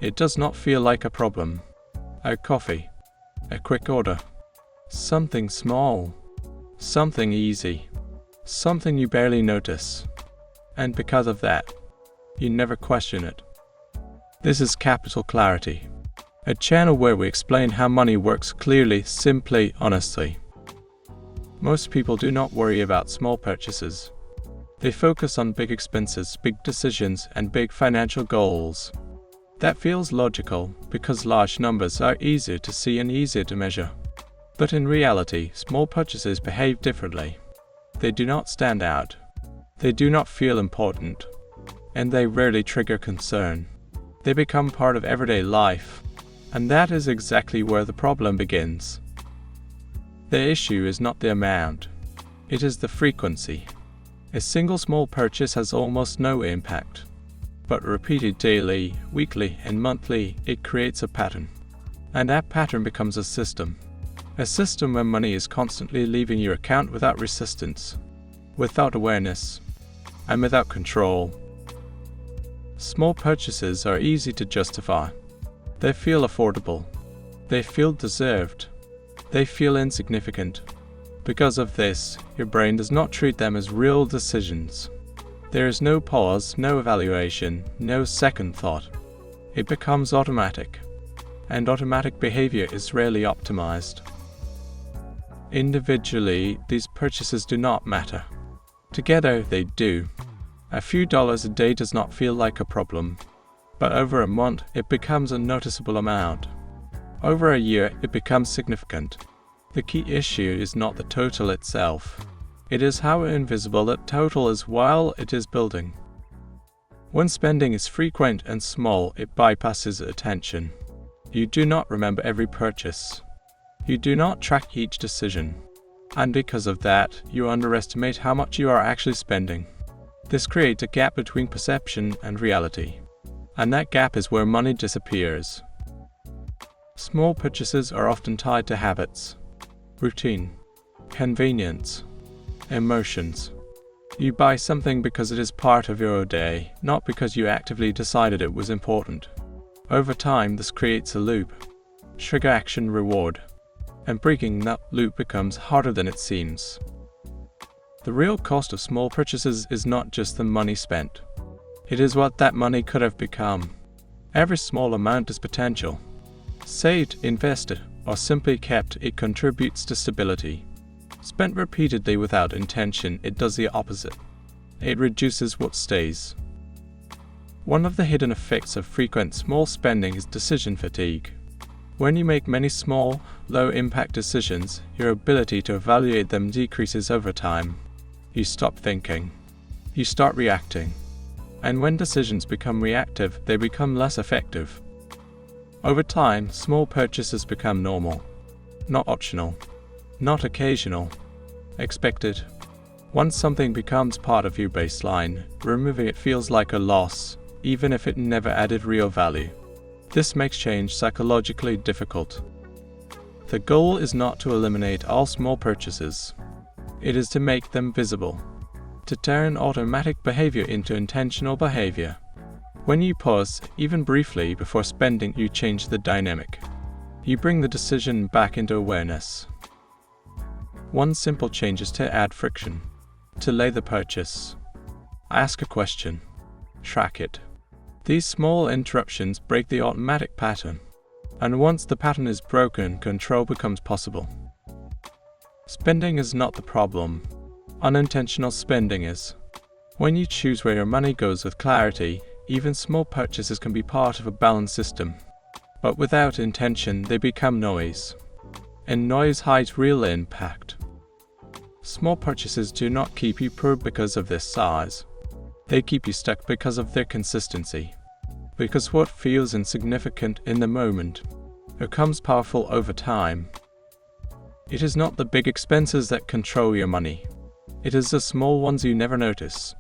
It does not feel like a problem. A coffee, a quick order, something small, something easy, something you barely notice. And because of that, you never question it. This is Capital Clarity, a channel where we explain how money works clearly, simply, honestly. Most people do not worry about small purchases. They focus on big expenses, big decisions, and big financial goals. That feels logical because large numbers are easier to see and easier to measure. But in reality, small purchases behave differently. They do not stand out. They do not feel important. And they rarely trigger concern. They become part of everyday life. And that is exactly where the problem begins. The issue is not the amount. It is the frequency. A single small purchase has almost no impact. But repeated daily, weekly, and monthly, it creates a pattern. And that pattern becomes a system. A system where money is constantly leaving your account without resistance, without awareness, and without control. Small purchases are easy to justify. They feel affordable. They feel deserved. They feel insignificant. Because of this, your brain does not treat them as real decisions. There is no pause, no evaluation, no second thought. It becomes automatic. And automatic behavior is rarely optimized. Individually, these purchases do not matter. Together, they do. A few dollars a day does not feel like a problem. But over a month, it becomes a noticeable amount. Over a year, it becomes significant. The key issue is not the total itself. It is how invisible that total is while it is building. When spending is frequent and small, it bypasses attention. You do not remember every purchase. You do not track each decision. And because of that, you underestimate how much you are actually spending. This creates a gap between perception and reality. And that gap is where money disappears. Small purchases are often tied to habits, routine, convenience, emotions. You buy something because it is part of your day, not because you actively decided it was important. Over time, this creates a loop. Trigger, action, reward. And breaking that loop becomes harder than it seems. The real cost of small purchases is not just the money spent. It is what that money could have become. Every small amount is potential. Saved, invested, or simply kept, it contributes to stability. Spent repeatedly without intention, it does the opposite. It reduces what stays. One of the hidden effects of frequent small spending is decision fatigue. When you make many small, low-impact decisions, your ability to evaluate them decreases over time. You stop thinking. You start reacting. And when decisions become reactive, they become less effective. Over time, small purchases become normal. Not optional. Not occasional. Expected. Once something becomes part of your baseline, removing it feels like a loss, even if it never added real value. This makes change psychologically difficult. The goal is not to eliminate all small purchases. It is to make them visible. To turn automatic behavior into intentional behavior. When you pause, even briefly, before spending, you change the dynamic. You bring the decision back into awareness. One simple change is to add friction. To delay the purchase. Ask a question. Track it. These small interruptions break the automatic pattern. And once the pattern is broken, control becomes possible. Spending is not the problem. Unintentional spending is. When you choose where your money goes with clarity, even small purchases can be part of a balanced system. But without intention, they become noise. And noise hides real impact. Small purchases do not keep you poor because of their size. They keep you stuck because of their consistency. Because what feels insignificant in the moment becomes powerful over time. It is not the big expenses that control your money. It is the small ones you never notice.